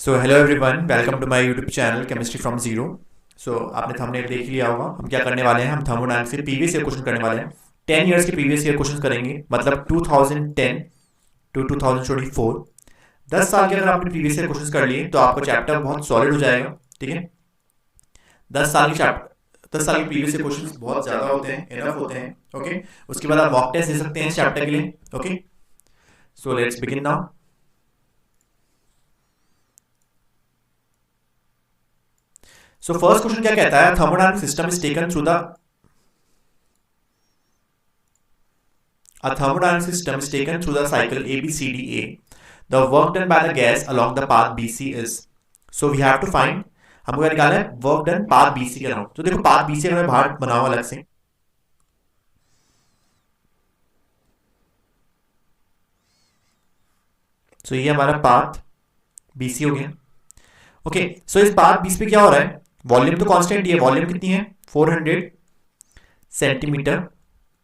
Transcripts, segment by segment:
So hello everyone, welcome to my YouTube channel chemistry from zero. So आपने thumbnail देख लिया होगा। हम क्या करने वाले हैं, हम थर्मोडायनामिक्स के प्रीवियस ईयर क्वेश्चन करने वाले हैं। 10 इयर्स के प्रीवियस ईयर क्वेश्चन करेंगे, मतलब 2010 टू 2024। 10 साल के अगर आपने प्रीवियस ईयर क्वेश्चन कर लिए तो आपका चैप्टर बहुत सॉलिड हो जाएगा। ठीक है, 10 साल के प्रीवियस ईयर क्वेश्चन बहुत ज़्यादा होते हैं, इनफ होते हैं। ओके, उसके बाद आप मॉक टेस्ट दे सकते हैं इस चैप्टर के लिए। Okay, so let's begin now. So first question क्या कहता है, thermodynamic system is taken through the A thermodynamic system is taken through the cycle ABCDA. The work done by the gas along the path BC is. So we have to find, हमको क्या निकालना है, work done path BC के around. तो देखो path BC अगर मैं बाहर बनाऊं अलग से, तो ये हमारा पाथ BC हो गया। ओके, सो इस पाथ BC पे क्या हो रहा है, वॉल्यूम तो कांस्टेंट ही है। वॉल्यूम कितनी है, 400 सेंटीमीटर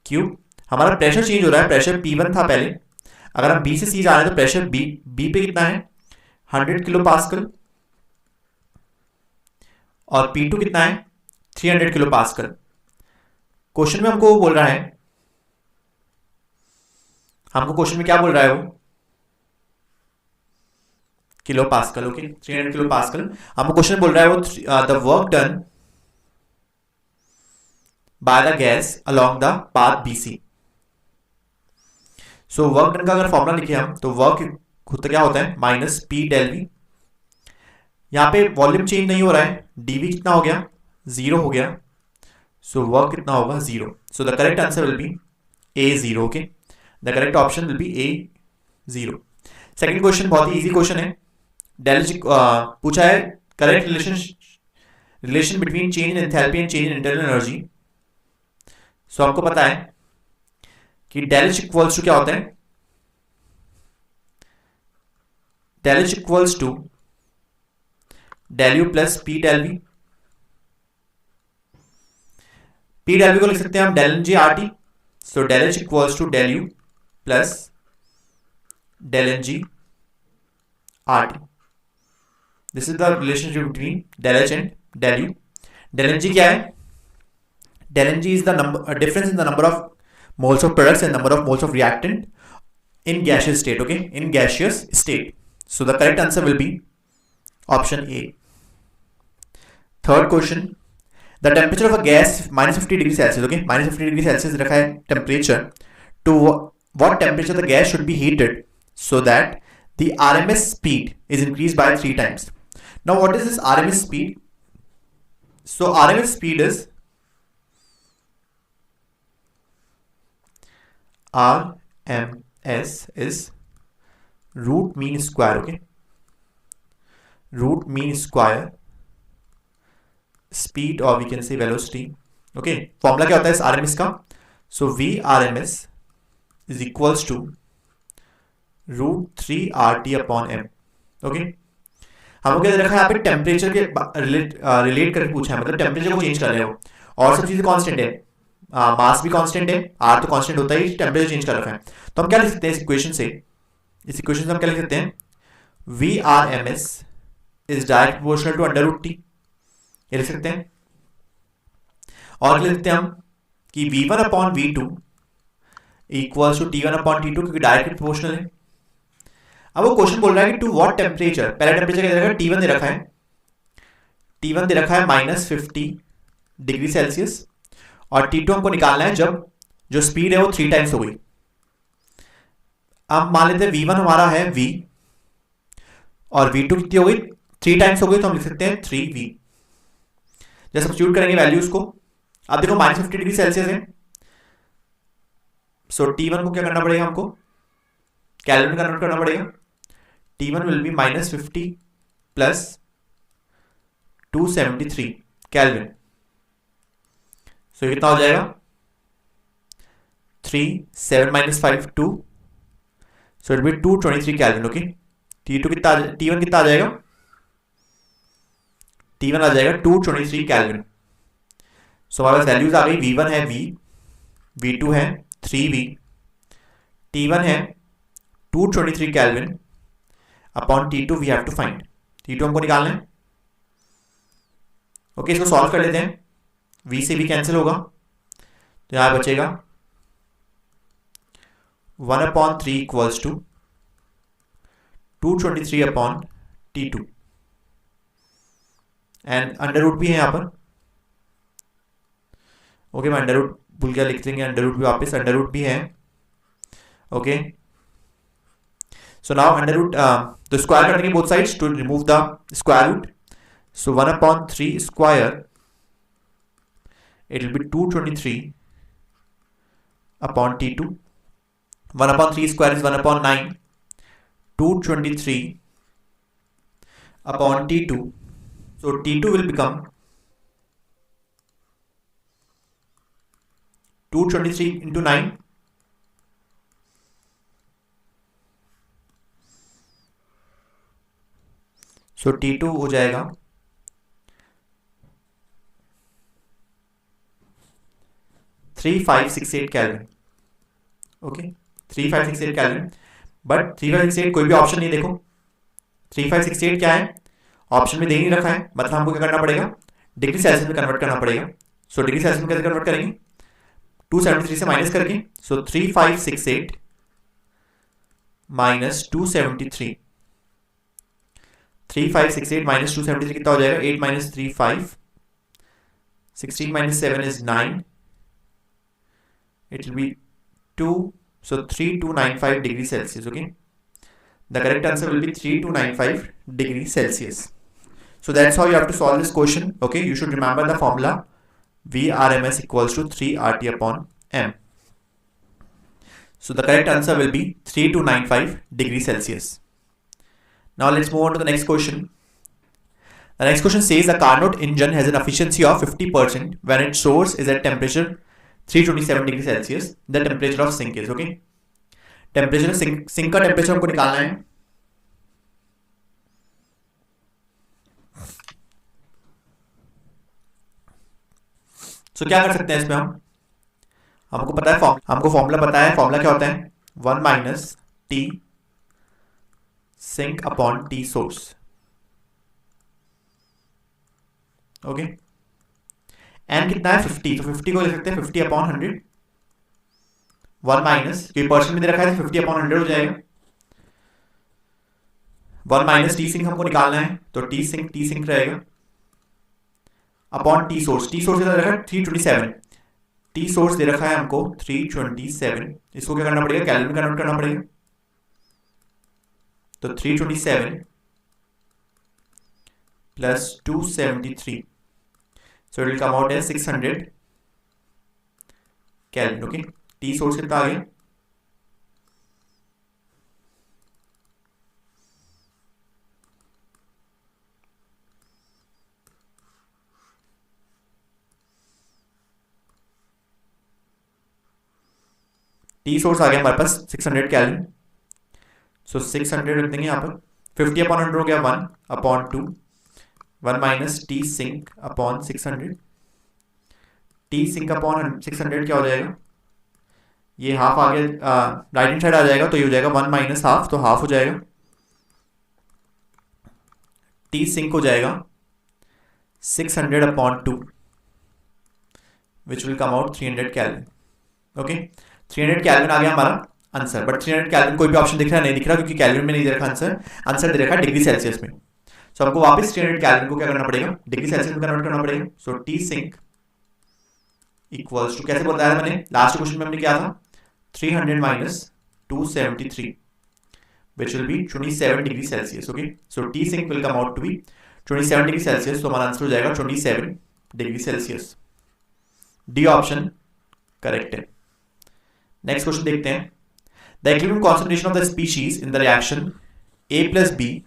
क्यूब। हमारा प्रेशर चेंज हो रहा है, प्रेशर P1 था पहले। अगर हम B से C जा रहे हैं तो प्रेशर B पे कितना है, 100 किलो पास्कल, और P2 कितना है, 300 किलो पास्कल। क्वेश्चन में हमको बोल रहा है, हमको क्वेश्चन में क्या बोल रहा है वो, kilo pascal. Okay, 300 kilo pascal हमको क्वेश्चन बोल रहा है वो the work done by the gas along the path BC। So work done का अगर फॉर्मूला लिखे हम तो वर्क होता क्या होता है, माइनस P डेल V। यहाँ पे वॉल्यूम चेंज नहीं हो रहा है, dV कितना हो गया, 0 हो गया। सो वर्क कितना होगा, 0। So the correct answer will be A0। Okay, the correct option will be A0। Second question बहुत ही इजी क्वेश्चन है। पूछा है correct relation between change in enthalpy and change in internal energy. So आपको पता है कि डेल एच इक्वल्स टू क्या होता है, del H equals to del U plus P del V. P del V को लिख सकते हैं हम del N G R T. So del H equals to del U plus del N G R T. This is the relationship between del H and del U. Del N G क्या है, del N G is the number difference in the number of moles of products and number of moles of reactant in gaseous state. Okay, in gaseous state. So the correct answer will be option A. Third question, the temperature of a gas minus 50 degrees Celsius. Okay, minus 50 degrees Celsius रखा है temperature. To what temperature the gas should be heated so that the RMS speed is increased by 3 times. Now what is this RMS speed? So RMS speed is RMS is root mean square. Okay, root mean square speed or we can say velocity. Okay, formula क्या होता है इस RMS का, so VRMS is equals to root 3 RT upon M. Okay, हमको क्या दे रखा है यहाँ पे, टेम्परेचर के रिलेट करके पूछा है, मतलब टेम्परेचर को चेंज कर रहे हो और सब चीजें कांस्टेंट है। मास भी कांस्टेंट है, आर तो कांस्टेंट होता है, टेम्परेचर चेंज कर रखा है। तो हम क्या लिख सकते हैं इस इक्वेशन से, इस इक्वेशन से हम क्या लिख सकते हैं, V R M S is direct proportional to under root T, ये लिख सकते हैं। और लिख सकते हैं हम कि V one upon V two equals to T one upon T two, क्योंकि डायरेक्ट प्रोपोर्शनल है। अब वो क्वेश्चन बोल रहा है कि टू व्हाट टेम्परेचर, पहला टेम्परेचर क्या दे रखा है, T1 दे रखा है, T1 दे रखा है माइनस 50 डिग्री सेल्सियस, और T2 हमको निकालना है जब जो स्पीड है वो 3 टाइम्स हो गई। अब मान लेते हैं V1 हमारा है V और V2 कितनी हो गई, 3 टाइम्स हो गई, तो हम लिख सकते हैं 3V। जब सब्स्टिट्यूट करेंगे वैल्यूज को, अब देखो माइनस 50 डिग्री सेल्सियस है, सो T1 को क्या करना पड़ेगा, हमको केल्विन में कन्वर्ट करना पड़ेगा। T1 will be minus 50 plus 273 kelvin. So कितना हो जाएगा, 3 7 minus 5 2, so it be 223 kelvin. Okay, T1 कितना आ जाएगा, T1 आ जाएगा 223 केल्विन। सो हमारे पास वैल्यूज आ गई, V1 है V, V2 है 3V, T1 है 223 kelvin upon T2 we have to find. T2 हमको निकालना है। ओके, इसको सॉल्व कर लेते हैं। V से V कैंसिल होगा, तो यहां बचेगा 1/3 equals to 223/T2 and under root भी है यहाँ पर। ओके, मैं अंडर रूट भूल गया, लिख देंगे अंडर रूट भी वापस, अंडर रूट भी है। Okay, so now under root तो स्क्वायर कर देंगे both sides to remove the square root. So 1/3 square it will be 223/T2. 1/3 square is 1/9. 223/T2. So T2 will become 223 into 9. So T2 हो जाएगा 3568 Kelvin. Okay, 3568 Kelvin, but 3568 कोई भी option नहीं, देखो 3568 क्या है, ऑप्शन में दे नहीं रखा है, मतलब हमको क्या करना पड़ेगा, डिग्री सेल्सियस में कन्वर्ट करना पड़ेगा। सो डिग्री सेल्सियस में कैसे कन्वर्ट करेंगे, 273 से माइनस करके, सो 3568 माइनस 273, 3568 माइनस 273 कितना हो जाएगा, 8 minus 3 5, 16 minus 7 is 9, it will be 2, so 3295 degrees Celsius. Okay, the correct answer will be 3295 degrees Celsius. So that's how you have to solve this question. Okay, you should remember the formula Vrms equals to 3RT/m. So the correct answer will be 3295 degrees Celsius. Now let's move on to the next question. The next question says a Carnot engine has an efficiency of 50% when its source is at temperature 327 degree Celsius, the temperature of sink is. Okay, temperature sink का temperature हमको निकालना है। सो क्या कर सकते हैं इसमें हम, हमको पता है हमको फॉर्मूला पता है, फॉर्मूला क्या होता है, 1 minus T sink upon T source. Okay, N कितना है 50, तो 50 को लिख सकते हैं 50/100, 1 माइनस, क्योंकि परसेंट में दे रखा है 50/100 हो जाएगा, 1 माइनस टी सिंक हमको निकालना है, तो टी सिंक रहेगा upon T source. T source दे रखा है 327, टी सोर्स दे रखा है हमको 327, इसको क्या करना पड़ेगा, कैलोरी में कन्वर्ट करना पड़ेगा, तो 327 plus 273, so it will come out as 600 Kelvin. Okay, T source कितना आ गया, T सोर्स आ गया हमारे पास 600 Kelvin. सो 600 रख देंगे यहाँ पर, 50/100 हो गया 1/2, 1 minus T sink upon 600, T sink upon 600 क्या हो जाएगा, ये हाफ आ गया, राइट हैंड साइड आ जाएगा, तो ये हो जाएगा 1 माइनस हाफ, तो हाफ हो जाएगा, टी सिंक हो जाएगा 600/2 which will come out 300 Kelvin. Okay, 300 Kelvin आ गया हमारा आंसर, बट 300 Kelvin कोई भी ऑप्शन दिख रहा है, नहीं दिख रहा, क्योंकि कैलोरी में नहीं दे रखा आंसर, आंसर दे रखा है डिग्री सेल्सियस में। सो हमको वापस 300 Kelvin को क्या करना पड़ेगा, डिग्री सेल्सियस में कन्वर्ट करना पड़ेगा। सो टी सिंक इक्वल्स टू, कैसे बताया मैंने लास्ट क्वेश्चन में, हमने क्या था, 300 minus 273 which will be 27 degree Celsius. Okay, so T sink will come out to be 27 degree Celsius, तो हमारा आंसर हो जाएगा 27 डिग्री सेल्सियस। डी ऑप्शन करेक्ट है। नेक्स्ट क्वेश्चन देखते हैं, the equilibrium concentration of the species in the reaction A plus B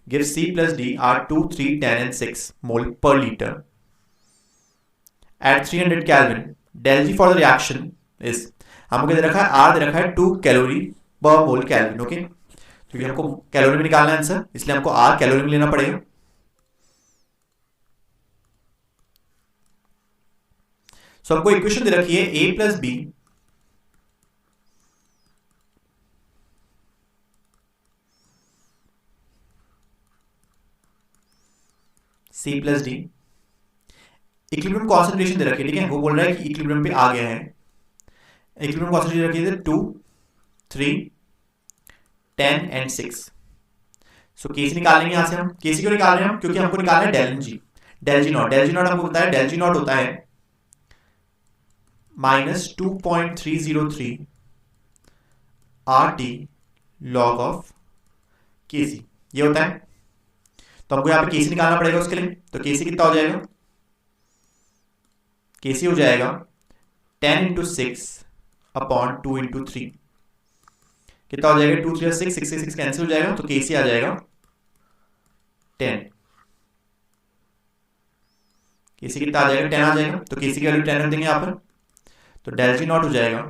gives C plus D are 2, 3, 10 and 6 mole per liter at 300 Kelvin. Del G for the reaction is, हमको क्या दे रखा है, R दे रखा है 2 calorie पर मोल kelvin. Okay, क्योंकि हमको कैलोरी में निकालना है आंसर, इसलिए हमको R कैलोरी में लेना पड़ेगा। सो हमको इक्वेशन दे रखी है A plus B C plus D. Equilibrium concentration दे रखी है, ठीक है, वो बोल रहा है कि इक्विलिब्रियम पे आ गया है। इक्विलिब्रियम कॉन्सेंट्रेशन रखी है 2, 3, 10 एंड 6। सो केसी निकाल लेंगे यहाँ से हम। केसी क्यों निकाल रहे हैं हम? क्योंकि हमको निकालना है del G. Del G not हमको पता है, डेल जी नॉट होता है -2.303 RT log ऑफ केसी, ये होता है। तो हमको यहाँ पे केसी निकालना पड़ेगा उसके लिए। तो केसी कितना हो जाएगा? केसी हो जाएगा 10 × 6 अपॉन 2 × 3। कितना हो जाएगा? 2 3 6, 6 से 6 कैंसिल हो जाएगा, तो केसी आ जाएगा 10। केसी कितना आ जाएगा? 10 आ जाएगा। तो केसी की वैल्यू 10 रख देंगे यहाँ पर। तो डेल जी नॉट हो जाएगा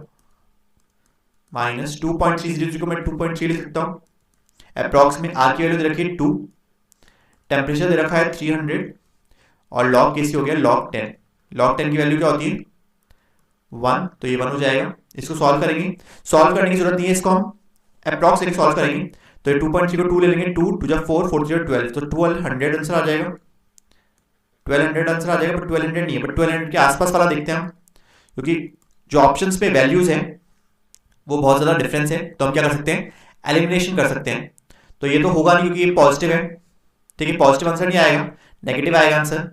-2.303 को मैं 2.3 लिख सकता हूँ। अप्रॉक्स में आर की वैल्यू दे रखी है 2, टेम्परेचर दे रखा है 300 और लॉग केसी हो गया log 10। log 10 की वैल्यू क्या होती है? 1, तो ये 1 हो जाएगा। इसको सॉल्व करेंगे, सॉल्व करने की जरूरत नहीं है, इसको हम अप्रॉक्स लेके सॉल्व करेंगे। तो ये 2.3 को 2 ले लेंगे, 2 2 जा 4 4 0 12, तो 1200 आंसर आ जाएगा। 1200 आंसर आ जाएगा, पर 1200 नहीं है, बट 1200 के आसपास वाला देखते हैं हम, क्योंकि जो ऑप्शंस पे वैल्यूज हैं वो बहुत ज़्यादा डिफरेंस है। तो हम क्या कर सकते हैं? एलिमिनेशन कर सकते हैं। तो ये तो होगा नहीं क्योंकि ये पॉजिटिव है, ठीक है, पॉजिटिव आंसर नहीं आएगा, नेगेटिव आएगा आंसर।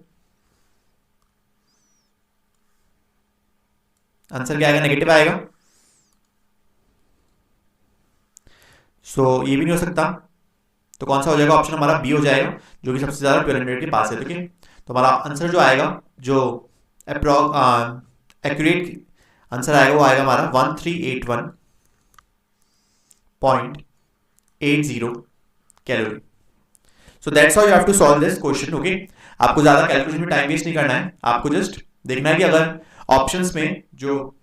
आंसर क्या आएगा? नेगेटिव आएगा। सो ये भी नहीं हो सकता। तो कौन सा हो जाएगा? ऑप्शन हमारा बी हो जाएगा, जो कि सबसे ज़्यादा 1200 के पास है, ठीक है। तो हमारा आंसर जो आएगा, जो एक्यूरेट आंसर आएगा, वो आएगा हमारा 1381.80 कैलोरी। So that's how you have to solve this question, okay. आपको ज़्यादा कैलकुलेशन में टाइम वेस्ट नहीं करना है, आपको जस्ट देखना है कि अगर ऑप्शंस में जो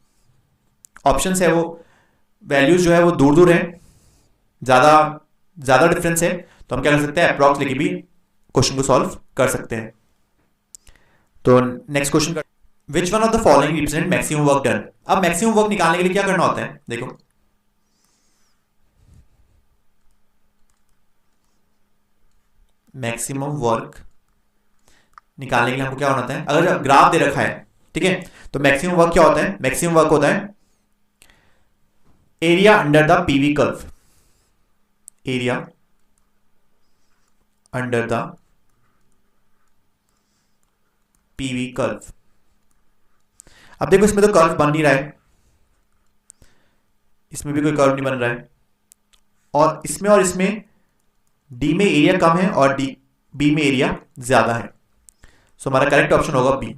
ऑप्शंस है वो वैल्यूज जो है वो दूर दूर है, ज़्यादा डिफरेंस है, तो हम क्या कर सकते हैं? अप्रॉक्स लेके भी क्वेश्चन को सॉल्व कर सकते हैं। तो next question, which one of the following represent maximum work done. अब मैक्सिमम वर्क निकालने के लिए क्या करना होता है? देखो, मैक्सिमम वर्क निकालने के लिए हमको क्या होना है? अगर ग्राफ दे रखा है, ठीक है, तो मैक्सिमम वर्क क्या होता है? मैक्सिमम वर्क होता है area under the PV curve. Area under the PV curve. अब देखो, इसमें तो कर्व बन नहीं रहा है, इसमें भी कोई कर्व नहीं बन रहा है, और इसमें डी में एरिया कम है और बी में एरिया ज्यादा है। सो हमारा करेक्ट ऑप्शन होगा बी।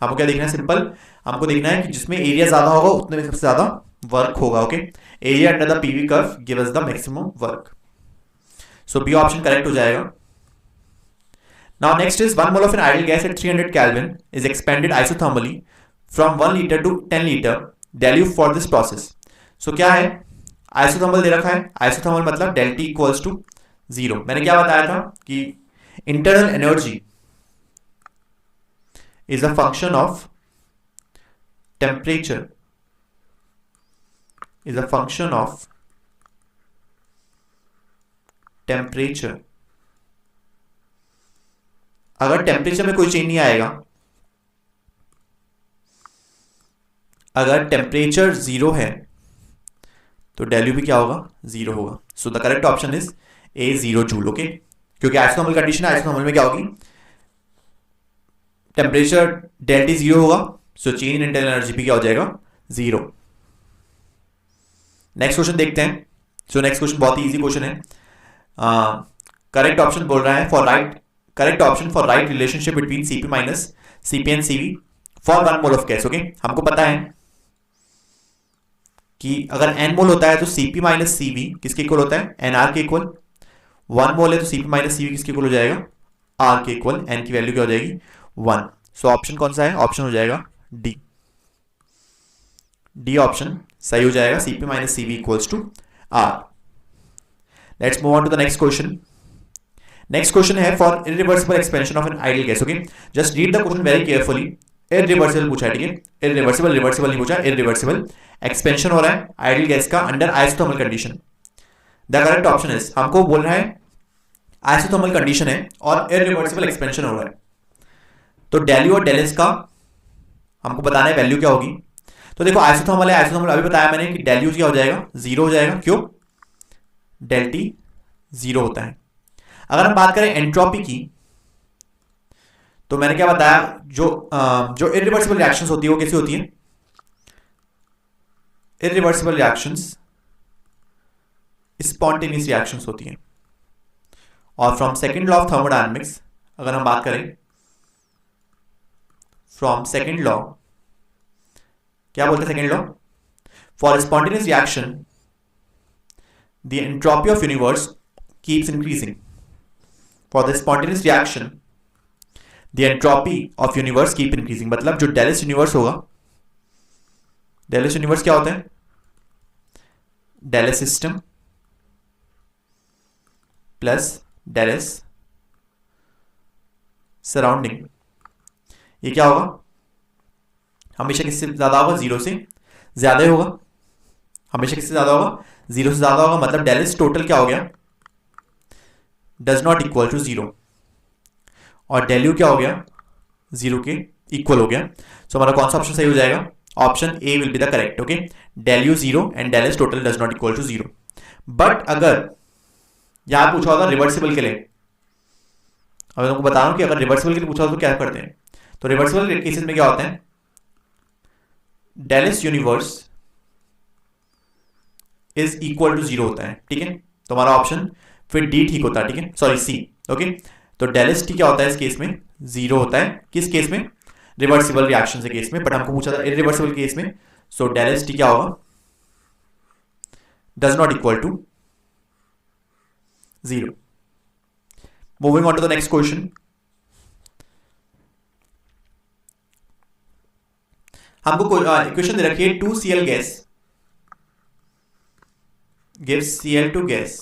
हमको क्या देखना है? सिंपल, हमको देखना है कि जिसमें एरिया ज्यादा होगा उतने में सबसे ज्यादा वर्क होगा, okay. Area under the PV curve give us the maximum work. So B option correct हो जाएगा। Now next is 1 mole of an ideal gas at 300 kelvin is expanded isothermally from 1 litre to 10 litre. Del U for this process. So क्या है? Isothermal दे रखा है। Isothermal मतलब डेल्टी equals to 0। मैंने क्या बताया था कि internal energy is a function of temperature, is a function of temperature। अगर टेम्परेचर में कोई चेंज नहीं आएगा, अगर टेम्परेचर 0 है तो डेल्यू भी क्या होगा? 0 होगा। सो the correct option is a 0 joule, okay. क्योंकि आइसोथर्मल कंडीशन है, आइसोथर्मल में क्या होगी? टेम्परेचर डेल्टी 0 होगा, so change in internal energy भी क्या हो जाएगा? 0। नेक्स्ट क्वेश्चन देखते हैं। सो नेक्स्ट क्वेश्चन बहुत ही इजी क्वेश्चन है। करेक्ट ऑप्शन बोल रहा है correct option for right relationship between CP minus CP and CV for 1 mole of gas, okay. हमको पता है कि अगर n मोल होता है तो सीपी माइनस सीवी किसके इक्वल होता है? nr के इक्वल। 1 मोल है तो सीपी माइनस सीवी किसके इक्वल हो जाएगा? r के इक्वल। n की वैल्यू क्या हो जाएगी? 1। सो ऑप्शन कौन सा है? ऑप्शन हो जाएगा डी। डी ऑप्शन सही हो जाएगा, CP minus CV equals to R. Let's move on to the next question. Next question है for irreversible expansion of an ideal gas, okay. Just read the question very carefully. Irreversible पूछा है, ठीक है। Irreversible reversible नहीं पूछा, irreversible expansion हो रहा है आइडियल गैस का under isothermal condition. The correct option is, हमको बोल रहा है आइसोथर्मल कंडीशन है और इरिवर्सिबल एक्सपेंशन हो रहा है। तो डेल यू और डेल एस का हमको बताना है वैल्यू क्या होगी। तो देखो आइसोथर्मल है, आइसोथर्मल अभी बताया मैंने कि डेल यू क्या हो जाएगा, जीरो हो जाएगा। क्यों? डेल टी जीरो होता है। अगर हम बात करें एंट्रोपी की, तो मैंने क्या बताया, जो इरिवर्सिबल रिएक्शंस होती है वो कैसी होती है? इरिवर्सिबल रिएक्शंस स्पॉन्टेनियस रिएक्शंस होती हैं। और from second law of thermodynamics अगर हम बात करें, फ्रॉम सेकंड लॉ, क्या बोलते हैं second law? For spontaneous reaction the entropy of universe keeps increasing. For the spontaneous reaction the entropy of universe keep increasing. मतलब जो डेल एस यूनिवर्स होगा, डेल एस यूनिवर्स क्या होता है? Del S system plus del S surrounding, ये क्या होगा? हमेशा किससे ज्यादा होगा? जीरो से ज्यादा ही होगा। हमेशा किससे ज्यादा होगा? जीरो से ज्यादा होगा। मतलब डेल एस टोटल क्या हो गया? Does not equal to zero. और डेल यू क्या हो गया? जीरो के इक्वल हो गया। सो हमारा कौन सा ऑप्शन सही हो जाएगा? Option A will be the correct. Okay, del U zero and del S total does not equal to zero. But अगर यहां पूछा होगा रिवर्सिबल के लिए, अब तुमको बता रहा हूं कि अगर रिवर्सिबल के लिए पूछा हो तो क्या करते हैं। तो रिवर्सिबल केसेस में क्या होता है? Del S universe is equal to zero होता है। ठीक है, तो हमारा ऑप्शन फिर डी ठीक होता है। ठीक है, सॉरी सी। ओके, तो डेल एस टी क्या होता है इस केस में? जीरो होता है। किस केस में? रिवर्सिबल रिएक्शन के केस में। बट हमको पूछा था इरिवर्सिबल केस में। सो डेल एस टी क्या होगा? Does not equal to zero. Moving on to the next question. हमको इक्वेशन दे रखी है 2Cl gas gives Cl2 gas.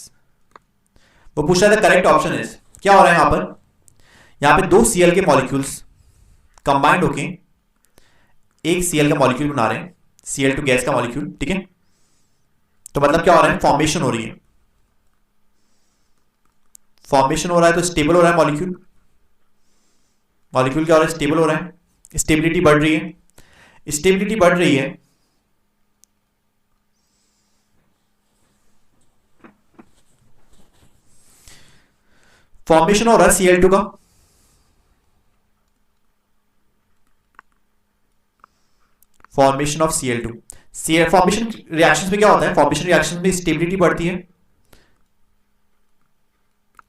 वो पूछ रहा है करेक्ट ऑप्शन इज, क्या हो रहा है यहां पर? यहां पे दो Cl के मॉलिक्यूल्स कंबाइंड होके एक Cl का मॉलिक्यूल बना रहे हैं, Cl2 गैस का मॉलिक्यूल। ठीक है, तो मतलब क्या हो रहा है? फॉर्मेशन हो रही है। फॉर्मेशन हो रहा है तो स्टेबल हो रहा है मॉलिक्यूल। मॉलिक्यूल क्या हो रहा है? स्टेबल हो रहा है। स्टेबिलिटी बढ़ रही है। स्टेबिलिटी बढ़ रही है फॉर्मेशन हो रहा है Cl2 का। Formation of Cl2। Formation reactions में क्या होता है? फॉर्मेशन रिएक्शन में स्टेबिलिटी बढ़ती है।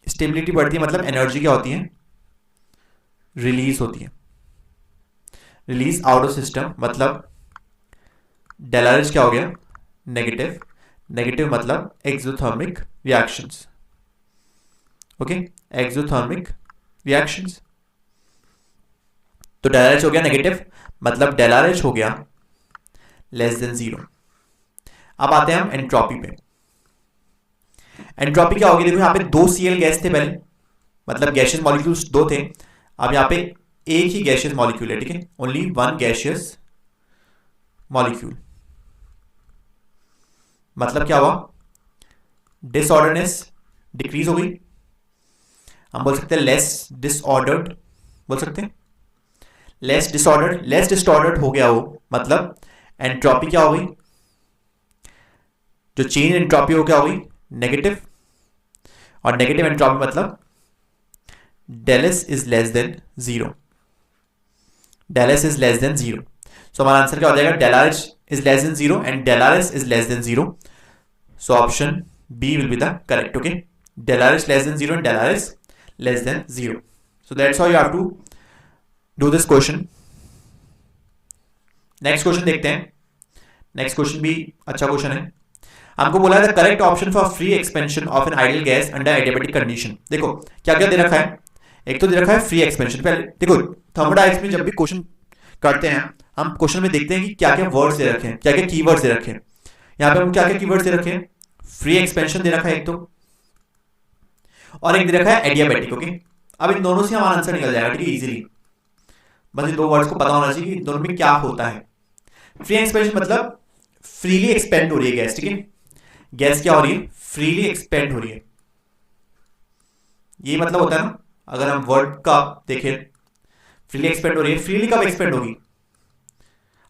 स्टेबिलिटी बढ़ती है मतलब एनर्जी क्या होती है? रिलीज होती है। रिलीज आउट ऑफ सिस्टम मतलब डेल आर एच क्या हो गया? नेगेटिव। नेगेटिव मतलब exothermic reactions. Okay, exothermic reactions. तो डेल आर एच हो गया नेगेटिव, मतलब डेल आर एच हो गया लेस देन जीरो। अब आते हैं हम एंट्रोपी पे। एंट्रोपी क्या होगी? देखो यहाँ पे दो Cl गैस थे पहले, मतलब गैशियस मॉलिक्यूल्स दो थे। अब यहाँ पे एक ही गैशियस मॉलिक्यूल है। ठीक है, ओनली वन गैशियस मॉलिक्यूल। मतलब क्या हुआ? डिसऑर्डरनेस डिक्रीज हो गई। हम बोल सकते हैं लेस डिसऑर्डर्ड, बोल सकते हैं लेस डिसऑर्डर्ड। लेस डिसऑर्डर्ड हो गया वो, मतलब एंट्रोपी क्या हो गई? जो चेंज एंट्रोपी हो क्या हो गई? नेगेटिव। और नेगेटिव एंट्रोपी मतलब del S is less than zero. Del S is less than zero. So हमारा आंसर क्या हो जाएगा? Del R H is less than zero and del R S is less than zero. So option B will be the correct. Okay, del R H less than zero and del R S less than zero. So that's how you have to do this question. Next question देखते हैं। Next question भी अच्छा question है। हमको बोला है the correct option for free expansion of an ideal gas under adiabatic condition. देखो क्या क्या दे रखा है। एक तो दे रखा है फ्री एक्सपेंशन। पहले देखो थर्मोडायनेमिक्स में जब भी क्वेश्चन करते हैं हम क्वेश्चन में देखते हैं कि क्या क्या वर्ड्स दे रखे हैं, क्या क्या कीवर्ड्स दे रखे हैं। यहाँ पे हम क्या क्या कीवर्ड्स दे रखे हैं? फ्री एक्सपेंशन दे रखा है एक तो, और एक दे रखा है एडियाबैटिक। ओके, अब इन दोनों से हमारा आंसर निकल जाएगा। ठीक है, इजीली। बस इन दो वर्ड्स को पता होना चाहिए कि इन दोनों में क्या होता है। फ्री एक्सपेंशन मतलब फ्रीली एक्सपेंड हो रही है गैस। ठीक है, गैस क्या हो रही है? फ्रीली एक्सपेंड हो रही है। ये मतलब होता है ना, अगर हम वर्ड का देखें फ्रीली एक्सपेंड हो रही है। फ्रीली कब एक्सपेंड होगी?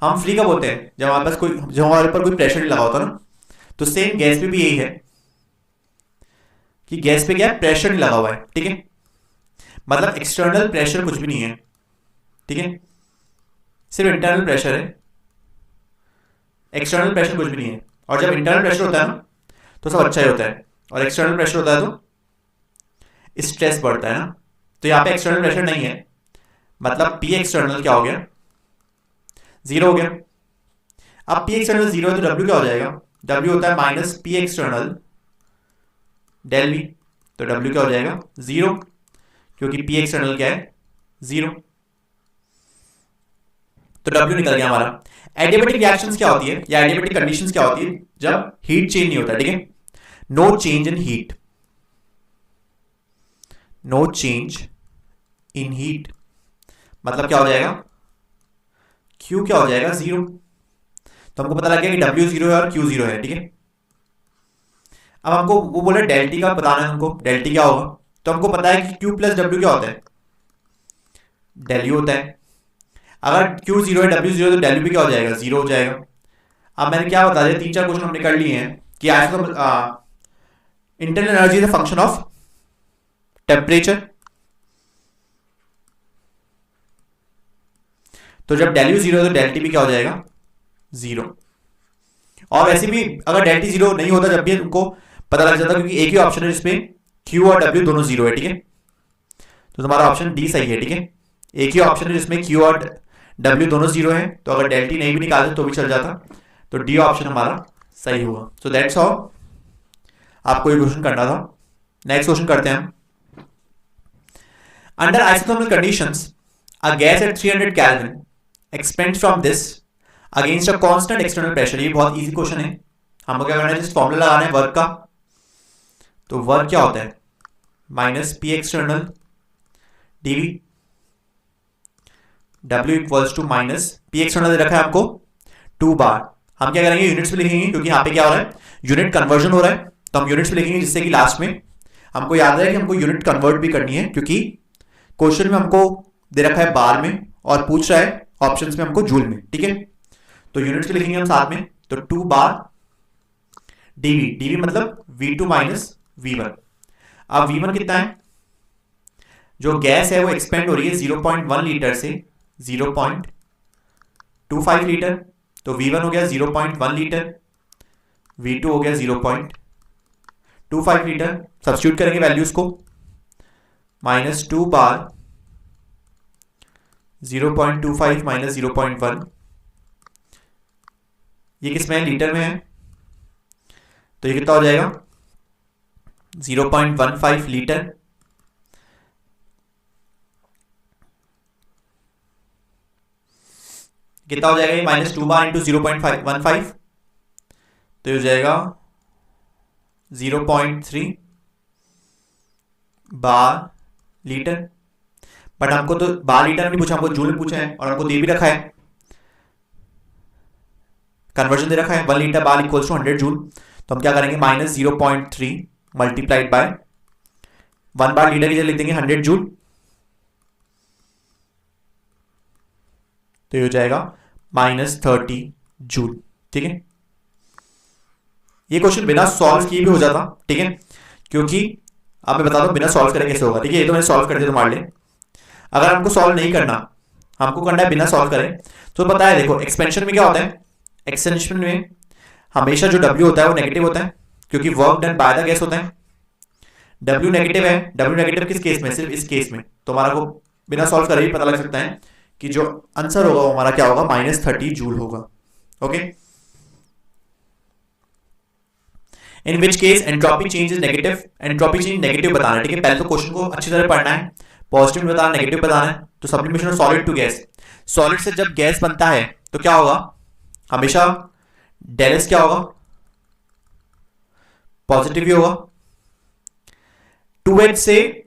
हम फ्री कब होते हैं? जब हमारे पास कोई, जब हमारे ऊपर कोई प्रेशर नहीं लगा होता ना। तो सेम गैस पे भी यही है कि गैस पे क्या है, प्रेशर नहीं लगा हुआ है, ठीक है। मतलब एक्सटर्नल प्रेशर कुछ भी नहीं है, ठीक है, सिर्फ इंटरनल प्रेशर है, एक्सटर्नल प्रेशर कुछ भी नहीं है। और जब इंटरनल प्रेशर होता है ना तो सब अच्छा ही होता है, और एक्सटर्नल प्रेशर होता है तो स्ट्रेस बढ़ता है ना। तो यहाँ पे एक्सटर्नल प्रेशर नहीं है, मतलब पी एक्सटर्नल क्या हो गया, जीरो हो गया। अब पी एक्सटर्नल जीरो है तो डब्ल्यू क्या हो जाएगा, डब्ल्यू होता है minus P external del V. तो डब्ल्यू क्या हो जाएगा, जीरो, क्योंकि पी एक्सटर्नल क्या है, जीरो। तो डब्ल्यू निकल गया हमारा। एडियाबेटिक रिएक्शंस क्या होती है, या एडियाबेटिक कंडीशंस क्या होती है? जब हीट चेंज नहीं होता, ठीक है, no change in heat, no change in heat, मतलब क्या हो जाएगा, Q क्या हो जाएगा, जीरो। तो हमको पता लग गया कि W जीरो है और Q जीरो है, ठीक है। अब हमको वो बोले डेल टी का बताना है, हमको डेल टी क्या होगा। तो हमको पता है कि Q प्लस W क्या होता है, डेल यू होता है। अगर Q जीरो है W जीरो तो डेल यू भी क्या हो जाएगा, जीरो हो जाएगा। अब मैंने क्या बता दिया, 3-4 क्वेश्चन हमने कर लिए हैं कि internal energy is a function of temperature. तो जब डेल यू जीरो है तो डेल टी भी क्या हो जाएगा, जीरो। और वैसे भी अगर डेल टी जीरो नहीं होता जब भी उनको पता लग जाता, क्योंकि एक ही ऑप्शन है जिसमें Q और W दोनों जीरो है, ठीक है। तो तुम्हारा ऑप्शन डी सही है, ठीक है। एक ही ऑप्शन है जिसमें Q और W दोनों जीरो है, तो अगर डेल टी नहीं भी निकालते तो भी चल जाता। तो डी ऑप्शन हमारा सही होगा। सो दैट्स हाउ आपको ये क्वेश्चन करना था। नेक्स्ट क्वेश्चन करते हैं हम। Under isothermal conditions a gas at 300 kelvin expends from this against a constant external pressure. ये बहुत इजी क्वेश्चन है। हमको क्या करना है, जिस फॉर्मूला लगाना है वर्क का। तो वर्क क्या होता है, minus P external DV, W equals to minus P external दे रखा है हमको 2 बार। हम क्या करेंगे, यूनिट्स में लिखेंगे, क्योंकि यहाँ पे क्या हो रहा है, यूनिट कन्वर्जन हो रहा है। तो हम यूनिट्स में लिखेंगे, जिससे कि लास्ट में हमको याद रहे कि हमको यूनिट कन्वर्ट भी करनी है, क्योंकि क्वेश्चन में हमको दे रखा है बार में और पूछ रहा है ऑप्शंस में हमको जूल में, ठीक है। तो यूनिट्स में लिखेंगे हम साथ में। तो 2 बार डीवी, डीवी मतलब V2 माइनस V1। अब V1 कितना है, जो गैस है वो एक्सपेंड हो रही है 0.1 लीटर से 0.25 लीटर। तो V1 हो गया 0.1 लीटर, V2 हो गया 0.25 लीटर। सब्स्टिट्यूट करेंगे वैल्यूज को, माइनस 2 बार 0.25 माइनस 0.1, ये किसमें है, लीटर में है। तो ये कितना हो जाएगा, 0.15 लीटर। कितना हो जाएगा ये, माइनस 2 बार इंटू 0.15, तो ये हो जाएगा 0.3 बार लीटर। बट हमको तो बार लीटर में नहीं पूछा, हमको जूल में पूछा है, और हमको दे भी रखा है, कन्वर्जन दे रखा है 1 litre bar equals to 100 joule. तो हम क्या करेंगे, minus 0.3 multiplied by 1 bar litre की जगह लिख देंगे 100 जूल। तो ये हो जाएगा माइनस 30 जूल, ठीक है। ये क्वेश्चन बिना सॉल्व किए भी हो जाता, ठीक है, क्योंकि अब मैं बता दूं बिना सॉल्व करे कैसे होगा, ठीक है। ये तो मैंने सॉल्व कर दिया तुम्हारे लिए। अगर हमको सॉल्व नहीं करना, हमको करना है बिना सॉल्व करें, तो पता है देखो एक्सपेंशन में क्या होता है, एक्सपेंशन में हमेशा जो W होता है वो नेगेटिव होता है, क्योंकि work done by the gas होता है। W नेगेटिव है, W नेगेटिव किस केस में, सिर्फ इस केस में। तो हमारा को बिना सॉल्व करे ही पता लग सकता है कि जो आंसर होगा वो हमारा क्या होगा, माइनस 30 जूल होगा, okay. In which case entropy change is negative, entropy change negative बताना है, ठीक है। पहले तो क्वेश्चन को अच्छी तरह पढ़ना है, पॉजिटिव बताना, नेगेटिव बताना है। तो sublimation of solid to gas, solid से जब गैस बनता है तो क्या होगा, हमेशा डेल एस क्या होगा, पॉजिटिव ही होगा। 2H से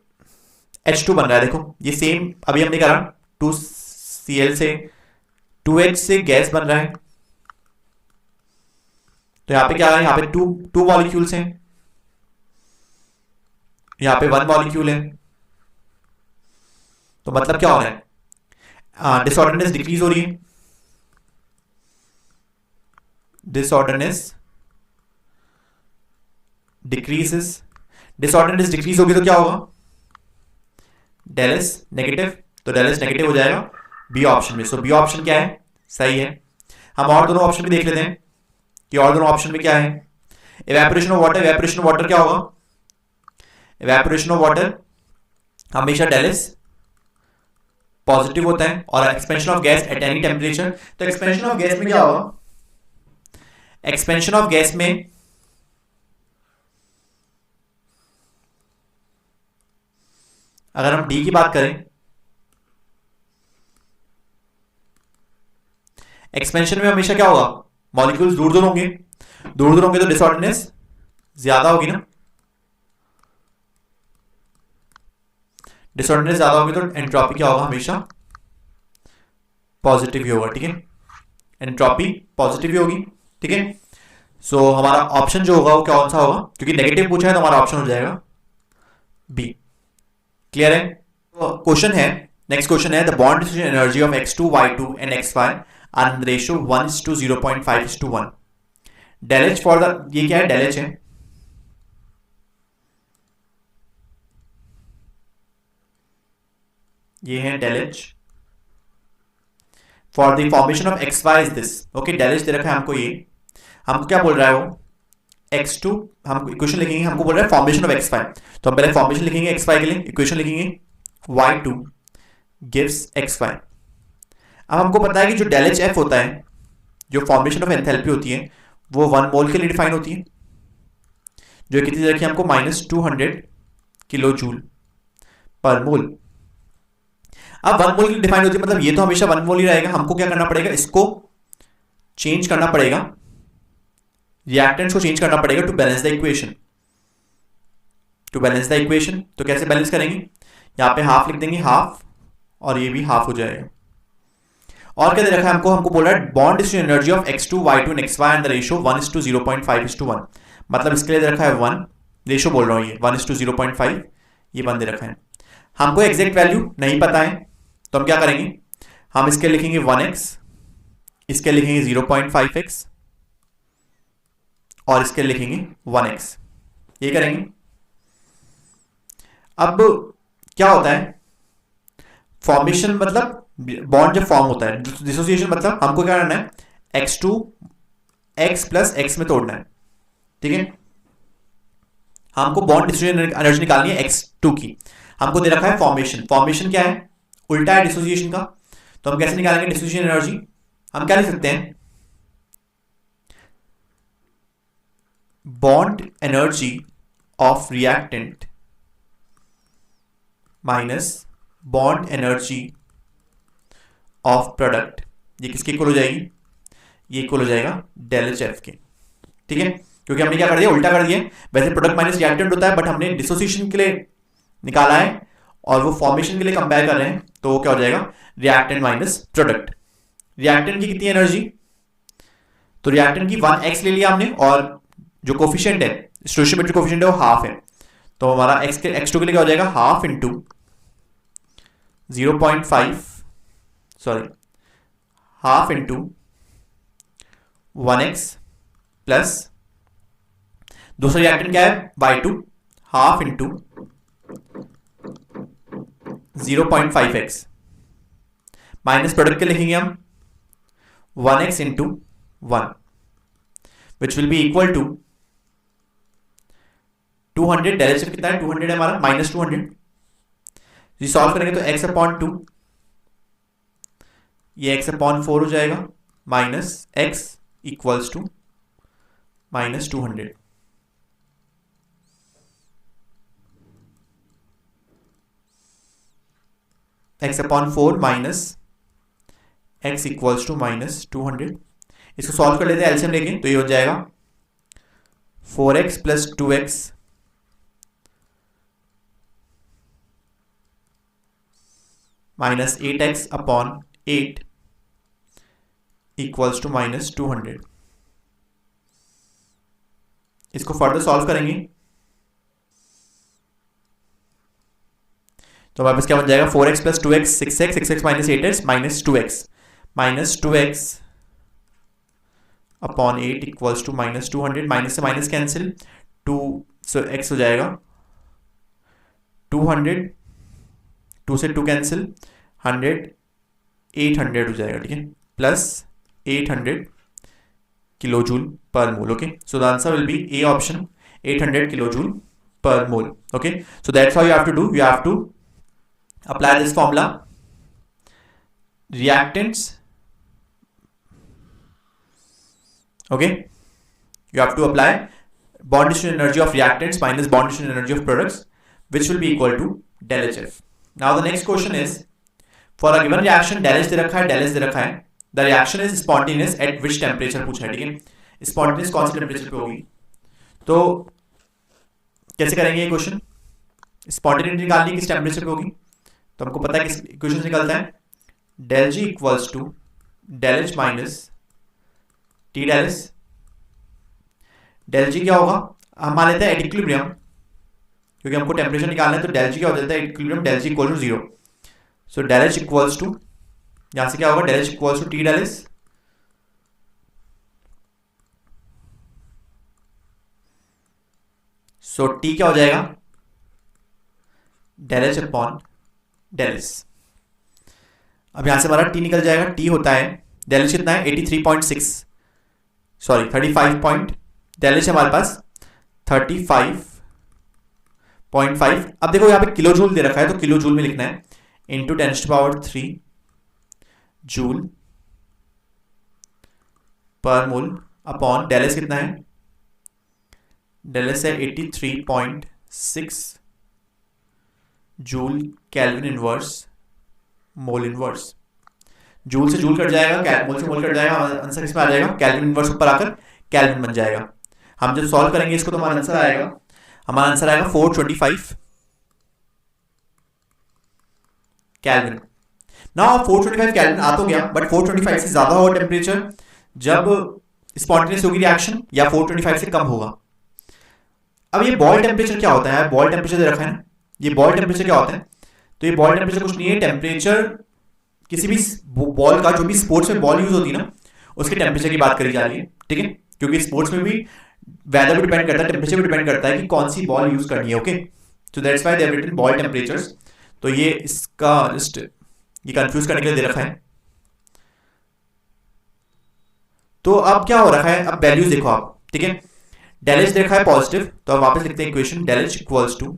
H2 बन रहा है, देखो ये सेम अभी हमने करा, 2Cl से 2H से गैस बन रहा है। तो यहां पे क्या है, यहां पे टू मॉलिक्यूल्स हैं, यहां पे 1 मॉलिक्यूल है। तो मतलब क्या हो रहा है, डिसऑर्डरनेस डिक्रीज हो रही है, डिसऑर्डरनेस डिक्रीजेस, डिसऑर्डरनेस डिक्रीज होगी तो क्या होगा, डेल एस नेगेटिव, तो डेल एस नेगेटिव हो जाएगा बी ऑप्शन में। सो बी ऑप्शन क्या है, सही है। हम और दोनों ऑप्शन भी देख लेते हैं कि और दोनों ऑप्शन में क्या है। Evaporation of water, evaporation of water क्या होगा, इवेपोरेशन ऑफ वाटर हमेशा डेल एस पॉजिटिव होता है, और expansion of gas at any temperature, तो एक्सपेंशन ऑफ गैस में क्या होगा, एक्सपेंशन ऑफ गैस में अगर हम डी की बात करें, एक्सपेंशन में हमेशा क्या होगा, मॉलिक्यूल्स दूर दूर होंगे, दूर दूर होंगे तो डिसऑर्डरनेस ज्यादा होगी ना, डिसऑर्डरनेस ज्यादा होगी तो एंट्रोपी क्या होगा, हमेशा पॉजिटिव ही होगा, ठीक है, एंट्रोपी पॉजिटिव ही होगी, ठीक है। सो हमारा ऑप्शन जो होगा वो कौन सा होगा, क्योंकि नेगेटिव पूछा है तो हमारा ऑप्शन हो जाएगा बी। क्लियर है। क्वेश्चन है, नेक्स्ट क्वेश्चन है, the bond distribution energy of x2 y2 and xy are in ratio 1:0.5:1। Del H for the, ये क्या है, डेल एच है, ये है del H for the formation of X Y is this. Okay, del H दे रखा है हमको, ये हमको क्या बोल रहा है वो, x2, हम इक्वेशन लिखेंगे, हमको बोल रहा है फॉर्मेशन ऑफ x5, तो हम पहले फॉर्मेशन लिखेंगे x5 के लिए, इक्वेशन लिखेंगे y2 गिव्स x5। अब हमको पता है कि जो डेल एच एफ होता है, जो फॉर्मेशन ऑफ एंथैल्पी होती है, वो 1 मोल के लिए डिफाइन होती है, जो कितनी दे रखी है हमको, -200 किलो जूल पर मोल। अब 1 मोल की डिफाइन होती है, मतलब ये तो हमेशा 1 मोल ही रहेगा, हमको क्या करना पड़ेगा, इसको चेंज करना पड़ेगा, रिएक्टेंट्स को चेंज करना पड़ेगा to balance the equation, to balance the equation. तो कैसे बैलेंस करेंगे, यहाँ पे हाफ लिख देंगे, हाफ, और ये भी हाफ हो जाएगा। और क्या दे रखा है हमको, हमको बोल रहा है bond distribution energy of x2 y2 and xy and the ratio 1:0.5:1, मतलब इसके लिए दे रखा है 1, रेशियो बोल रहा हूँ ये 1:0.5, ये 1 दे रखा है। हमको एग्जैक्ट वैल्यू नहीं पता है, तो हम क्या करेंगे, हम इसके लिखेंगे 1x, इसके लिखेंगे 0.5x, और इसके लिखेंगे 1x, ये करेंगे। अब क्या होता है, फॉर्मेशन मतलब बॉन्ड जब फॉर्म होता है, डिसोसिएशन मतलब हमको क्या करना है, x2 x प्लस x में तोड़ना है, ठीक है। हमको बॉन्ड डिसोसिएशन एनर्जी निकालनी है x2 की, हमको दे रखा है फॉर्मेशन, फॉर्मेशन क्या है, उल्टा है डिसोसिएशन का, तो हम कैसे निकालेंगे डिसोसिएशन एनर्जी, हम क्या लिख सकते हैं, bond energy of reactant minus bond energy of product, ये किसके इक्वल हो जाएगी, ये इक्वल हो जाएगा डेल एच एफ के, ठीक है, क्योंकि हमने क्या कर दिया, उल्टा कर दिया। वैसे प्रोडक्ट माइनस रिएक्टेंट होता है, बट हमने डिसोसिएशन के लिए निकाला है और वो फॉर्मेशन के लिए कंपेयर कर रहे हैं, तो वो क्या हो जाएगा, रिएक्टेंट माइनस प्रोडक्ट। रिएक्टेंट की कितनी एनर्जी, तो रिएक्टेंट की 1x ले लिया हमने, और जो कोफिशिएंट है, स्टोइचियोमेट्रिक कोफिशिएंट है, वो हाफ है, तो हमारा x2 के लिए क्या हो जाएगा, half into 0.5, sorry half into 1x plus दूसरा रिएक्टेंट क्या है, y2, half into 0.5x minus product के लिखेंगे हम 1x into 1 which will be equal to 200, del H कितना है, 200 है हमारा, -200, ये सॉल्व करेंगे तो x अपॉन 2, ये x अपॉन 4 हो जाएगा, minus x equals to -200। x upon 4 minus x equals to -200। इसको सॉल्व कर लेते हैं एलसीएम लेके, तो ये हो जाएगा 4x plus 2x minus 8x upon 8 equals to -200। इसको फर्दर सॉल्व करेंगे तो हमारे पास क्या बन जाएगा 4x plus 2x 6x 6x minus 8x minus 2x upon 8 equals to minus 200, minus से माइनस कैंसिल 2, सो x हो जाएगा 200, 2 से 2 कैंसिल 100, 800 हो जाएगा, ठीक है, प्लस 800 किलो जूल पर मोल. Okay, so the answer will B A option, 800 kilo joule per mole. Okay, so that's how you have to do. You have to apply this formula. Reactants. Okay, you have to apply bond dissociation energy of reactants minus bond dissociation energy of products, which will be equal to del HF. Now the next question is, for a given reaction del H दे रखा है, del S दे रखा है, the reaction is spontaneous at which temperature पूछा है, ठीक है. Spontaneous कौन सी temperature पे होगी? तो कैसे करेंगे ये क्वेश्चन? स्पॉन्टेनिटी निकालनी किस टेम्परेचर पे होगी? तो हमको पता है किस इक्वेशन से निकलता है, del G equals to del H minus T del S. Del G क्या होगा? हम मान लेते हैं एट इक्विलिब्रियम, क्योंकि हमको टेम्परेचर निकालना है, तो डेल जी क्या हो जाता है at equilibrium, del G equal to 0. So del H equals to, यहां से क्या होगा, del H equals to T del S. So T क्या हो जाएगा, del H upon del S. अब यहां से हमारा टी निकल जाएगा, टी होता है, डेल एच कितना है 83.6, सॉरी 35 डेल एच हमारे पास 35.5. अब देखो यहाँ पे किलो जूल दे रखा है, तो किलो जूल में लिखना है इंटू 10⁻³ जूल पर मोल अपॉन डेल एस कितना है, डेल एस है 83.6 joule kelvin inverse mole inverse. Joule से जूल कट जाएगा, मोल से मोल कट जाएगा, आंसर किसमें आ जाएगा, केल्विन इनवर्स ऊपर आकर केल्विन बन जाएगा. हम जब सॉल्व करेंगे इसको तो हमारा आंसर आएगा 425 केल्विन. नाउ 425 केल्विन आ तो गया, बट 425 से ज्यादा होगा टेम्परेचर जब स्पॉन्टेनियस होगी रिएक्शन, या 425 से कम होगा. अब ये बॉयल टेम्परेचर क्या होता है, बॉयल टेम्परेचर दे रखा है ना, ये बॉयल टेम्परेचर क्या होता है, तो ये बॉयल टेम्परेचर कुछ नहीं है, टेम्परेचर किसी भी बॉल का, जो भी स्पोर्ट्स में बॉल यूज होती है ना, उसके टेम्परेचर की बात करी जा रही है, ठीक है, क्योंकि स्पोर्ट्स में भी वेदर भी डिपेंड करता है, टेम्परेचर भी डिपेंड करता है कि कौन सी बॉल यूज करनी है. Okay, so that's why they have written boil temperatures. तो ये इसका जस्ट ये कंफ्यूज करने के लिए दे रखा है. तो अब क्या हो रखा है, अब वैल्यूज देखो आप, ठीक है, डेल एच देखा है पॉजिटिव, तो अब वापस लिखते हैं equation, del H equals to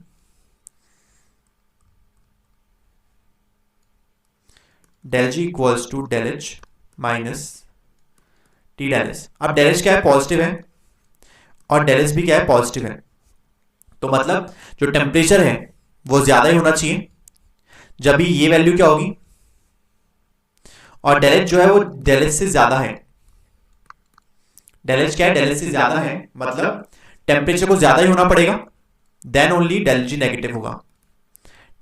del G equals to del H minus T del S. अब डेल एच क्या है, पॉजिटिव है, और डेल एस भी क्या है, पॉजिटिव है. तो मतलब जो टेम्परेचर है वो ज्यादा ही होना चाहिए जब भी ये वैल्यू क्या होगी, और डेल एच जो है वो डेल एच से ज्यादा है. डेल एच क्या है, डेल एच से ज्यादा है, मतलब टेम्परेचर को ज्यादा ही होना पड़ेगा, then only del G negative होगा.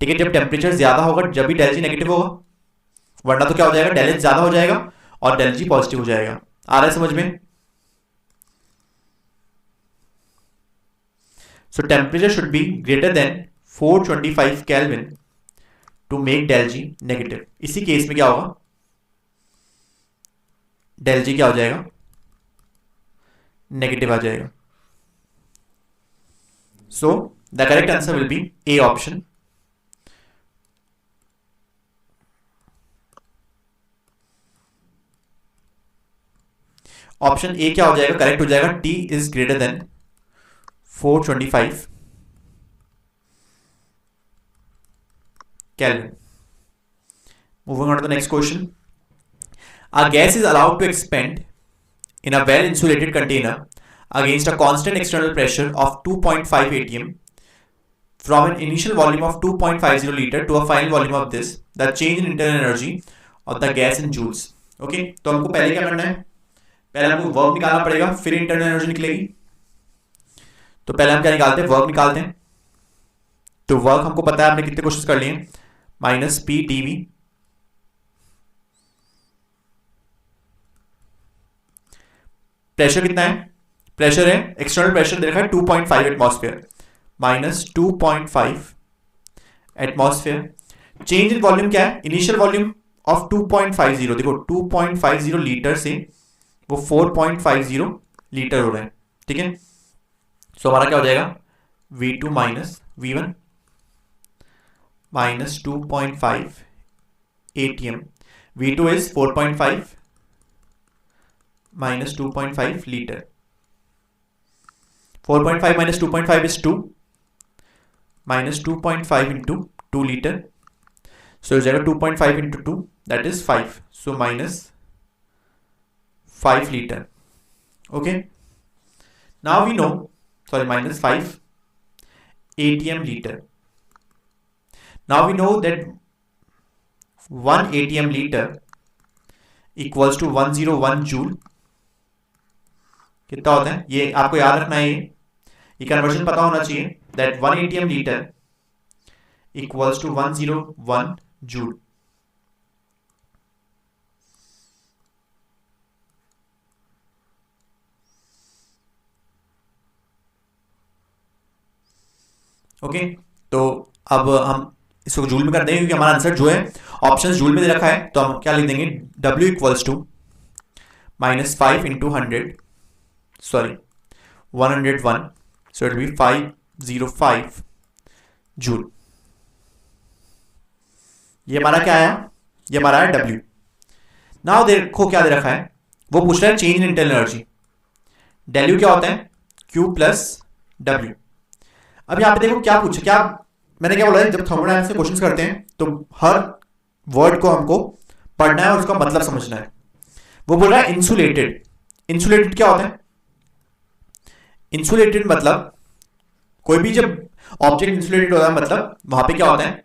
ठीक है, जब टेम्परेचर ज्यादा होगा जब भी डेल जी नेगेटिव होगा, वरना तो क्या हो जाएगा, डेल एच ज्यादा हो जाएगा और डेल जी पॉजिटिव हो जाएगा. आ रहा है समझ में? So temperature should be greater than 425 kelvin to make del G negative. इसी केस में क्या होगा, डेल जी क्या हो जाएगा, नेगेटिव आ जाएगा. सो the correct answer will B A option. Option A क्या हो जाएगा, करेक्ट हो जाएगा, T is greater than 425 Kelvin. Moving on to the next question. A gas is allowed to expand in a well insulated container against a constant external pressure of 2.5 atm from an initial volume of 2.50 liter to a final volume of this. The change in internal energy of the gas in joules. Okay, तो हमको पहले क्या करना है, पहले हमको work निकालना पड़ेगा, फिर इंटरनल एनर्जी निकलेगी. तो पहले हम क्या निकालते हैं, वर्क निकालते हैं. तो वर्क हमको पता है, हमने कितने क्वेश्चन कर लिए, minus P D V. Pressure कितना है, प्रेशर है, एक्सटर्नल प्रेशर दे रखा है 2.5 atmosphere, minus 2.5 atmosphere. Change in volume क्या है, इनिशियल वॉल्यूम ऑफ 2.50, देखो 2.50 लीटर से वो 4.50 लीटर हो रहा है, ठीक है। सो हमारा क्या हो जाएगा, V2 minus V1 minus 2.5 ATM, V2 is 4.5 minus 2.5 litre, 4.5 minus 2.5 is 2 minus 2.5 into 2 liter. So it's 2.5 into 2, that is 5. So minus 5 liter. Okay. Now we know, sorry, minus 5 ATM liter. Now we know that 1 ATM liter equals to 101 joule. कितना होता है ये आपको याद रखना है, ये conversion पता होना चाहिए, that 1 ATM liter equals to 101 joule. Okay तो अब हम इसको जूल में कर देंगे क्योंकि हमारा आंसर जो है ऑप्शन जूल में दे रखा है, तो हम क्या लिख देंगे, W equals to minus 5 into 100, sorry 101, so it be 505 joule. ये हमारा क्या आया, ये हमारा है W। नाउ देखो क्या दे रखा है, वो पूछ रहा है चेंज इन इंटरनल एनर्जी, डेल्यू क्या होता है, Q प्लस W। अब यहाँ पे देखो क्या पूछे, क्या मैंने क्या बोला है, जब थर्मोडायनामिक्स से क्वेश्चंस करते हैं तो हर वर्ड को हमको पढ़ना है और उसका मतलब समझना है। वो बोल रहा है इंसुलेटेड, इंसुलेटेड क्या होता है, इंसुलेटेड मतलब कोई भी जब ऑब्जेक्ट इंसुलेटेड होता है मतलब वहां पे क्या होता है,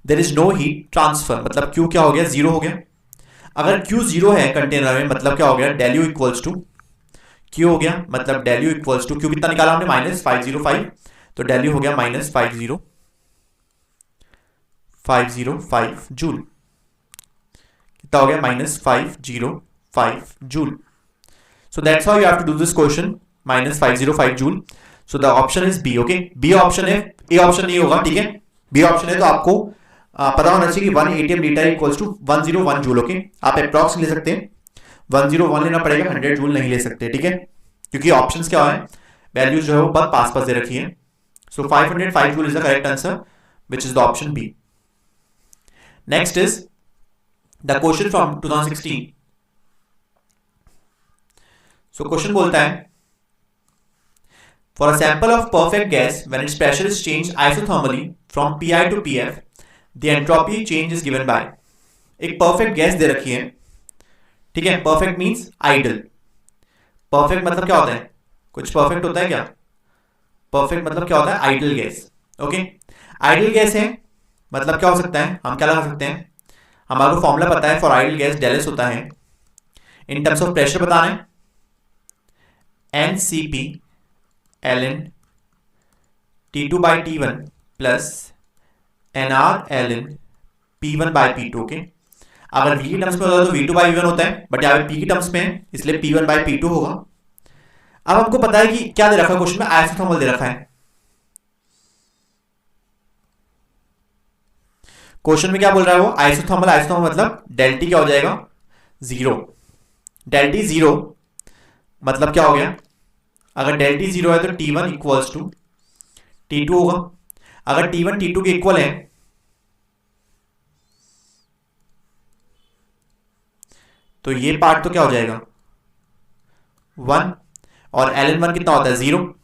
there is no heat transfer, मतलब Q क्या हो गया, जीरो हो गया। अगर Q जीरो है कंटेनर में मतलब क्या हो गया, डेल्यू इक्वल्स टू Q हो गया, मतलब डेल्यू इक्वल्स टू Q कितना निकाला हमने, माइनस 505, तो डेल्यू हो गया माइनस 505 जूल। कितना हो गया, minus 505 joule. So that's how you have to do this question, minus 505 joule. So the option is B. Okay, B option है, ए ऑप्शन नहीं होगा, ठीक है। बी ऑप्शन है तो आपको पता होना चाहिए कि 1 ATM litre equals to 101 joule. Okay, आप अप्रॉक्स ले सकते हैं, 101 लेना पड़ेगा, 100 जूल नहीं ले सकते, ठीक है, क्योंकि ऑप्शंस क्या है, वैल्यूज जो है वो बहुत पास पास दे रखी है। So 505 joule is the correct answer, which is the option B. Next is the question from 2016. So question बोलता है, for a sample of perfect gas when its pressure is changed isothermally from Pi to Pf, the entropy change is given by। एक perfect gas दे रखी है, ठीक है, perfect means ideal। perfect मतलब क्या होता है, कुछ perfect होता है क्या, परफेक्ट मतलब क्या होता है, ideal gas. Okay, ideal gas है मतलब क्या हो सकता है, हम क्या लगा सकते हैं, हमारा फॉर्मूला पता है फॉर आइडियल गैस, डेलेस होता है, इन टर्म्स ऑफ प्रेशर बताना है, NCP ln T2 by T1 plus NR ln P1 by P2। Okay, अगर V की टर्म्स में होता है तो V2 by V1 होता है, बट यहाँ पे P की टर्म्स में है इसलिए P1 by P2 होगा। अब हमको पता है कि क्या दे रखा है क्वेश्चन में, आइसोथर्मल दे रखा है। क्वेश्चन में क्या बोल रहा है वो, आइसोथर्मल, आइसोथर्मल मतलब डेल्टी क्या हो जाएगा, जीरो। डेल्टी जीरो मतलब क्या हो गया, अगर डेल्टी जीरो है तो T1 इक्वल्स टू T2 होगा। अगर T1 T2 के इक्वल है तो ये पार्ट तो क्या हो जाएगा, 1, और ln1 कितना होता है, 0।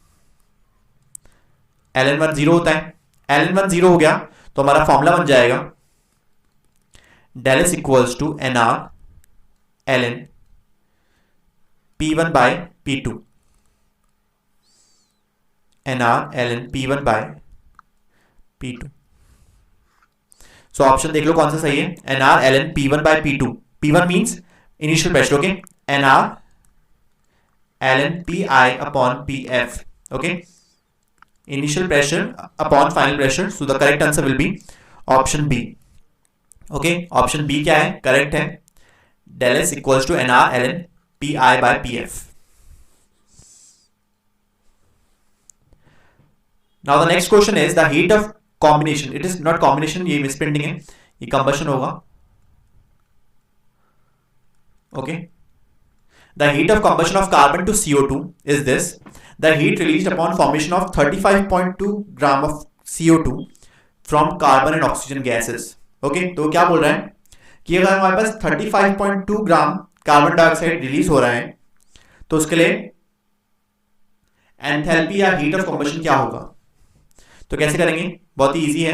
ln1 0 होता है, ln1 0 हो गया तो हमारा फॉर्मूला बन जाएगा del S equals to NR ln P1 by P2, NR ln P1 by P2। So option देख लो कौन सा सही है, NR ln P1 by P2, P1 means initial pressure, okay, NR ln Pi upon Pf, okay, initial pressure upon final pressure, so the correct answer will be option B। okay, option B क्या है, correct है, del S equals to NR ln Pi by Pf। now the next question is the heat of combination, it is not combination, ये misprinting है, ये combustion होगा। Okay, the heat of combustion of carbon to CO2 is this, the heat released upon formation of 35.2 gram of CO2 from carbon and oxygen gases. Okay, तो क्या बोल रहा है कि अगर हमारे पास 35.2 ग्राम कार्बन डाइऑक्साइड रिलीज हो रहा है तो उसके लिए एंथैल्पी या हीट ऑफ कंबशन क्या होगा। तो कैसे करेंगे, बहुत ही इजी है।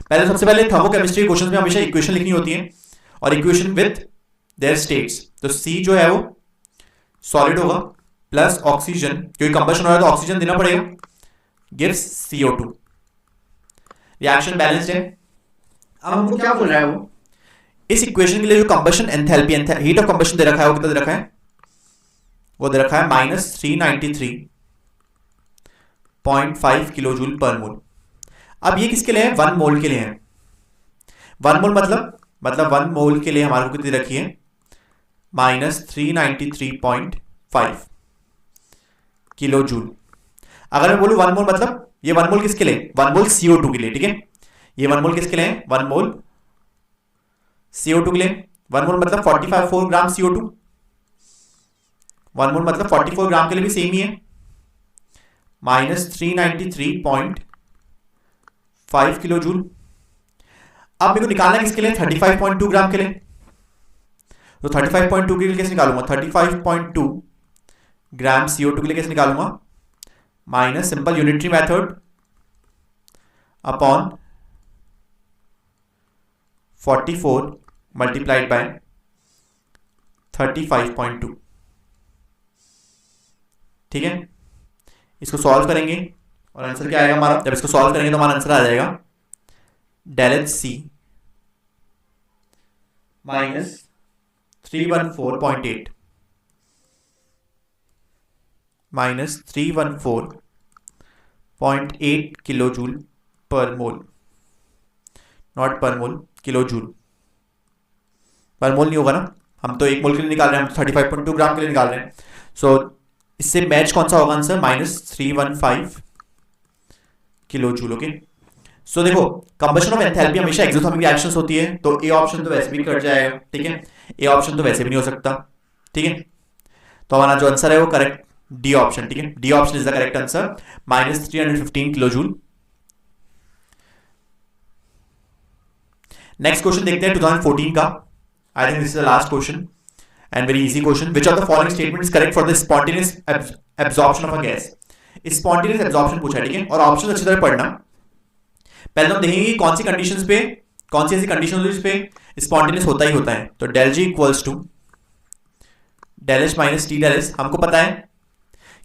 पहले सबसे पहले थर्मोकेमिस्ट्री क्वेश्चन में हमेशा इक्वेशन लिखनी होती है और इक्वेशन विद देयर स्टेट्स। तो C जो है वो सॉलिड होगा प्लस ऑक्सीजन, क्योंकि कंबशन हो रहा है तो ऑक्सीजन देना पड़ेगा, गिव्स CO2। रिएक्शन बैलेंस्ड है। अब हमको क्या बोल रहा है वो, इस इक्वेशन के लिए जो combustion enthalpy heat of combustion दे रखा है वो कितना दे रखा है, वो दे रखा है -393.5 किलोजूल पर मोल। अब ये किसके लिए है, 1 मोल के लिए है। 1 मोल मतलब 1 मोल के लिए हमारे को कितनी रखी है, -393.5 किलोजूल। अगर मैं बोलूं 1 मोल मतलब ये 1 मोल किसके लिए, 1 मोल CO2 के लिए, ठीक है। ये 1 मोल किसके लिए, 1 मोल CO2 के लिए। 1 मोल मतलब 44 ग्राम CO2, 1 मोल मतलब 44 ग्राम के लिए भी सेम ही है, -393.5 किलोजूल। अब मेरे को निकालना है किसके लिए, 35.2 ग्राम के लिए। तो 35.2 के लिए कैसे निकालूंगा, 35.2 ग्राम CO2 के लिए कैसे निकालूंगा, minus simple unitary method upon 44 multiplied by 35.2, ठीक है। इसको सॉल्व करेंगे और आंसर क्या आएगा हमारा, जब इसको सॉल्व करेंगे तो हमारा आंसर आ जाएगा ΔHc -314.8 -314.8 किलोजूल पर मोल, नॉट पर मोल, किलोजूल। पर मोल नहीं होगा ना, हम तो 1 मोल के लिए निकाल रहे हैं, हम 35.2 ग्राम के लिए निकाल रहे हैं। सो इससे मैच कौन सा होगा आंसर, -315 किलोजूल। ओके, सो देखो कंबशन ऑफ एंथैल्पी हमेशा एक्सोथर्मिक रिएक्शंस होती है, तो ए ऑप्शन तो वैसे भी कट जाएगा, ठीक है। ए ऑप्शन तो वैसे भी नहीं हो सकता, ठीक है। तो हमारा जो आंसर है वो करेक्ट डी ऑप्शन, ठीक है। D option is the correct answer, -315 kilojoule. Next question देखते हैं 2014 का। I think this is the last question and very easy question. Which of the following statement is correct for the spontaneous absorption of a gas. Spontaneous absorption पूछा है, ठीक है। और option अच्छी तरह पढ़ना। पहले हम देखेंगे कौन सी कंडीशंस पे, कौन सी ऐसी कंडीशन होती है जिस पे स्पॉन्टेनियस होता ही होता है। तो del G equals to del H minus T del S. हमको पता है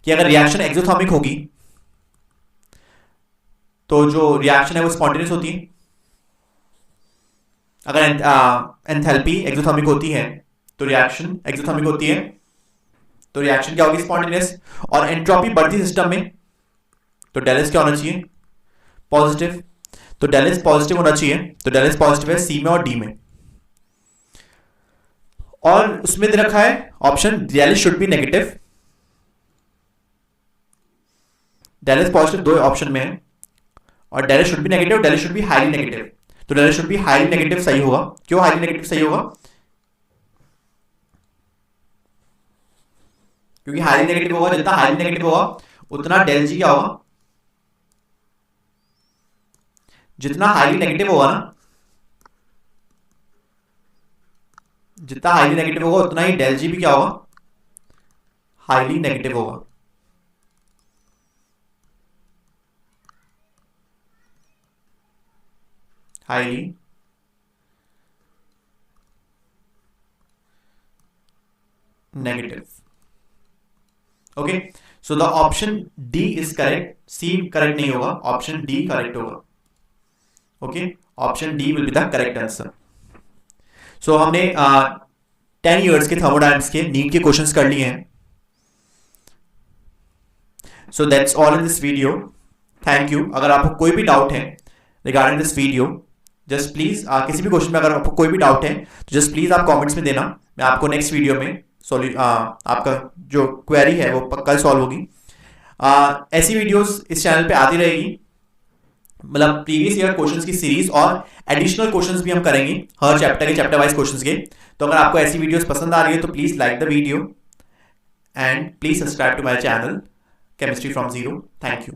कि अगर रिएक्शन एक्सोथर्मिक होगी तो जो रिएक्शन है वो स्पॉन्टेनियस होती है। अगर एंथैल्पी एक्सोथर्मिक होती है तो रिएक्शन एक्सोथर्मिक होती है, तो रिएक्शन क्या होगी, स्पॉन्टेनियस। और एंट्रोपी बढ़ती सिस्टम में तो डेल एस क्या होना चाहिए, पॉजिटिव। तो डेल एस पॉजिटिव होना चाहिए, तो डेल एस पॉजिटिव है सी में और डी में। और उसमें दे रखा है option del S should be negative. Del S positive दो ऑप्शन में है और del S should be negative, del S should be highly negative. तो del S should be highly negative सही होगा। क्यों हाईली नेगेटिव सही होगा, क्योंकि हाईली नेगेटिव होगा, जितना हाईली नेगेटिव होगा उतना डेल जी क्या होगा, जितना हाईली नेगेटिव होगा ना, जितना हाईली नेगेटिव होगा उतना ही डेल जी भी क्या होगा, हाईली नेगेटिव होगा। Highly negative. Okay, so the option D is correct, C correct नहीं होगा, ऑप्शन डी करेक्ट होगा। Okay, option D will be the correct answer. So हमने 10 इयर्स के थर्मोडायनामिक्स के नीट के क्वेश्चंस कर लिए हैं। So that's all in this video, thank you. अगर आपको कोई भी डाउट है regarding this video, just please किसी भी क्वेश्चन में अगर आपको कोई भी डाउट है तो जस्ट प्लीज आप कमेंट्स में देना, मैं आपको नेक्स्ट वीडियो में आपका जो क्वेरी है वो कल सॉल्व होगी। ऐसी वीडियोस इस चैनल पे आती रहेगी। मतलब प्रीवियस ईयर क्वेश्चंस की सीरीज और एडिशनल क्वेश्चंस भी हम करेंगे हर चैप्टर के, चैप्टर वाइज क्वेश्चंस के। तो अगर आपको ऐसी वीडियोस पसंद आ रही है तो please like the video and please subscribe to my channel chemistry from zero. Thank you.